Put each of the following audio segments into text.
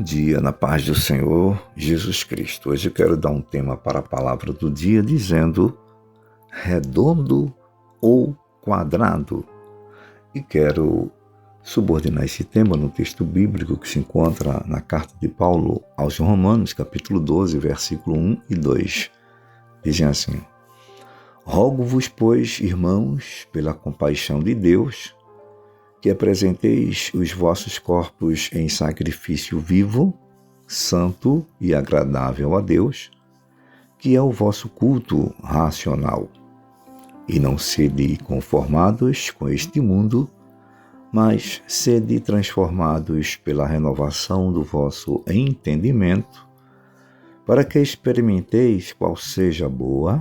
dia, na paz do Senhor Jesus Cristo. Hoje eu quero dar um tema para a palavra do dia dizendo redondo ou quadrado. E quero subordinar esse tema no texto bíblico que se encontra na carta de Paulo aos Romanos, capítulo 12, versículo 1 e 2. Dizem assim: Rogo-vos, pois, irmãos, pela compaixão de Deus, que apresenteis os vossos corpos em sacrifício vivo, santo e agradável a Deus, que é o vosso culto racional. E não sede conformados com este mundo, mas sede transformados pela renovação do vosso entendimento, para que experimenteis qual seja a boa,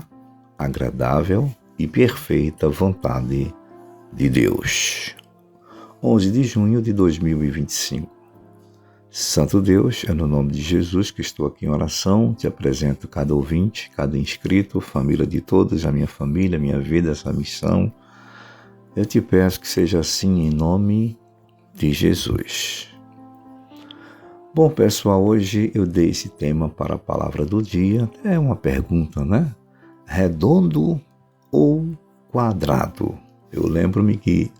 agradável e perfeita vontade de Deus. 11 de junho de 2025. Santo Deus, é no nome de Jesus que estou aqui em oração, te apresento cada ouvinte, cada inscrito, família de todos, a minha família, a minha vida, essa missão. Eu te peço que seja assim em nome de Jesus. Bom, pessoal, hoje eu dei esse tema para a palavra do dia. É uma pergunta, né? Redondo ou quadrado? Eu lembro-me que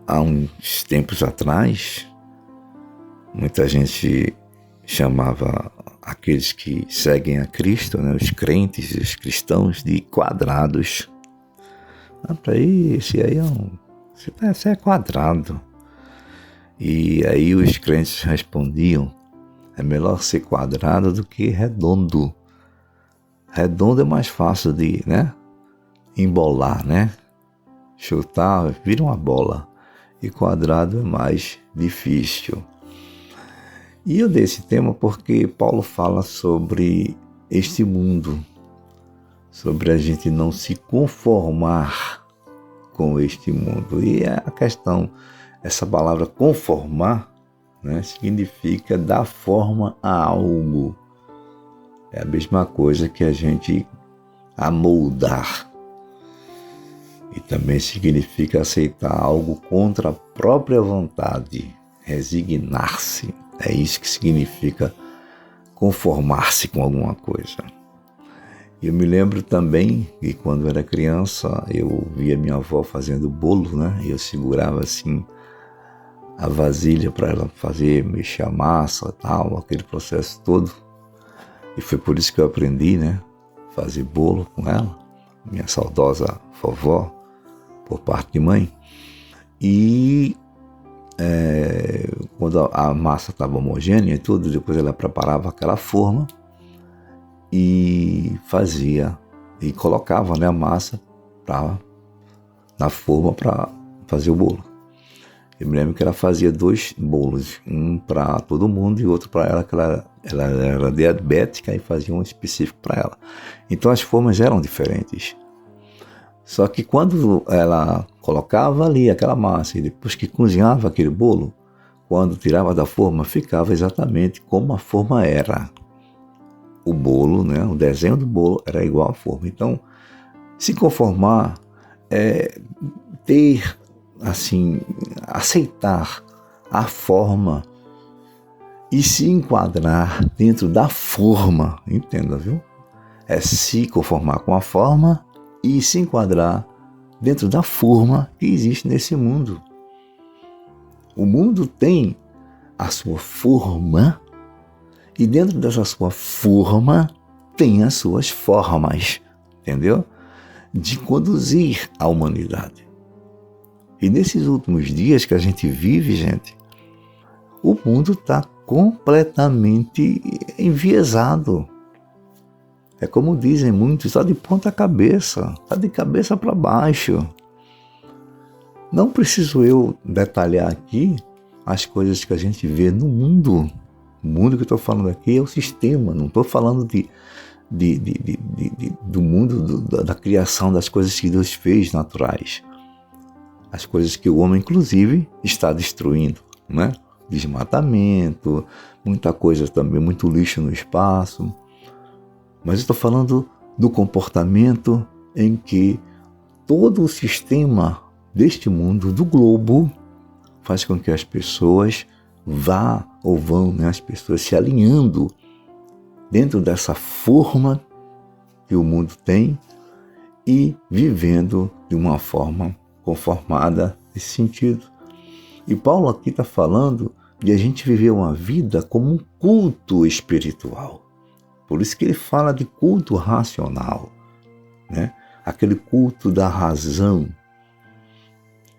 há uns tempos atrás, muita gente chamava aqueles que seguem a Cristo, né, os crentes, os cristãos, de quadrados. Para aí, esse é quadrado. E aí os crentes respondiam: é melhor ser quadrado do que redondo. Redondo é mais fácil de, embolar, chutar, vira uma bola. E quadrado é mais difícil. E eu dei esse tema porque Paulo fala sobre este mundo, sobre a gente não se conformar com este mundo. E a questão, essa palavra conformar, significa dar forma a algo. É a mesma coisa que a gente amoldar. E também significa aceitar algo contra a própria vontade, resignar-se. É isso que significa conformar-se com alguma coisa. Eu me lembro também que quando eu era criança, eu via minha avó fazendo bolo, E eu segurava assim a vasilha para ela fazer, mexer a massa e tal, aquele processo todo. E foi por isso que eu aprendi, fazer bolo com ela, minha saudosa vovó, por parte de mãe. E quando a massa estava homogênea e tudo, depois ela preparava aquela forma e fazia, e colocava a massa na forma para fazer o bolo. Eu me lembro que ela fazia 2 bolos, um para todo mundo e outro para ela, que ela era diabética, e fazia um específico para ela. Então as formas eram diferentes. Só que quando ela colocava ali aquela massa e depois que cozinhava aquele bolo, quando tirava da forma, ficava exatamente como a forma era. O bolo, o desenho do bolo era igual à forma. Então, se conformar é ter, aceitar a forma e se enquadrar dentro da forma, entenda, viu? É se conformar com a forma e se enquadrar dentro da forma que existe nesse mundo. O mundo tem a sua forma e dentro dessa sua forma tem as suas formas, entendeu? De conduzir a humanidade. E nesses últimos dias que a gente vive, gente, o mundo está completamente enviesado. É como dizem muitos, está de ponta cabeça, está de cabeça para baixo. Não preciso eu detalhar aqui as coisas que a gente vê no mundo. O mundo que eu estou falando aqui é o sistema, não estou falando do mundo da criação das coisas que Deus fez naturais. As coisas que o homem, inclusive, está destruindo, Desmatamento, muita coisa também, muito lixo no espaço. Mas eu estou falando do comportamento em que todo o sistema deste mundo, do globo, faz com que as pessoas vão, né, as pessoas se alinhando dentro dessa forma que o mundo tem e vivendo de uma forma conformada nesse sentido. E Paulo aqui está falando de a gente viver uma vida como um culto espiritual. Por isso que ele fala de culto racional, né? Aquele culto da razão,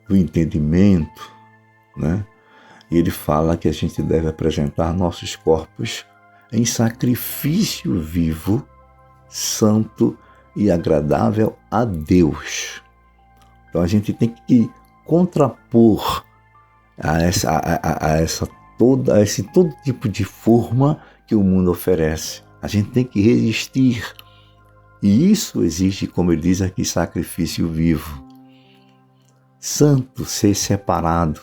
do entendimento, né? E ele fala que a gente deve apresentar nossos corpos em sacrifício vivo, santo e agradável a Deus. Então a gente tem que contrapor a esse todo tipo de forma que o mundo oferece. A gente tem que resistir. E isso exige, como ele diz aqui, sacrifício vivo. Santo, ser separado.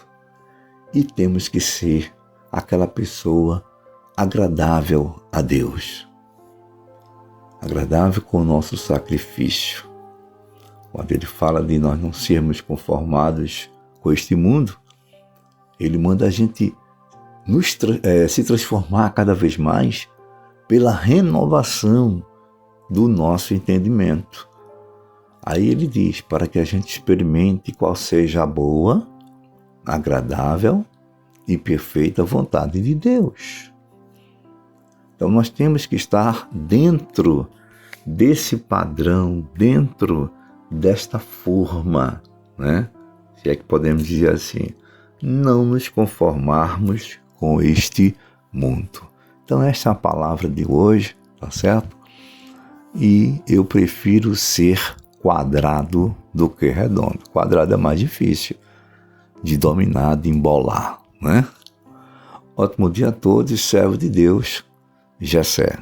E temos que ser aquela pessoa agradável a Deus. Agradável com o nosso sacrifício. Quando ele fala de nós não sermos conformados com este mundo, ele manda a gente se transformar cada vez mais pela renovação do nosso entendimento. Aí ele diz, para que a gente experimente qual seja a boa, agradável e perfeita vontade de Deus. Então nós temos que estar dentro desse padrão, dentro desta forma, né? Se é que podemos dizer assim, não nos conformarmos com este mundo. Então esta é a palavra de hoje, tá certo? E eu prefiro ser quadrado do que redondo. Quadrado é mais difícil de dominar, de embolar, né? Ótimo dia a todos, servo de Deus, Jessé.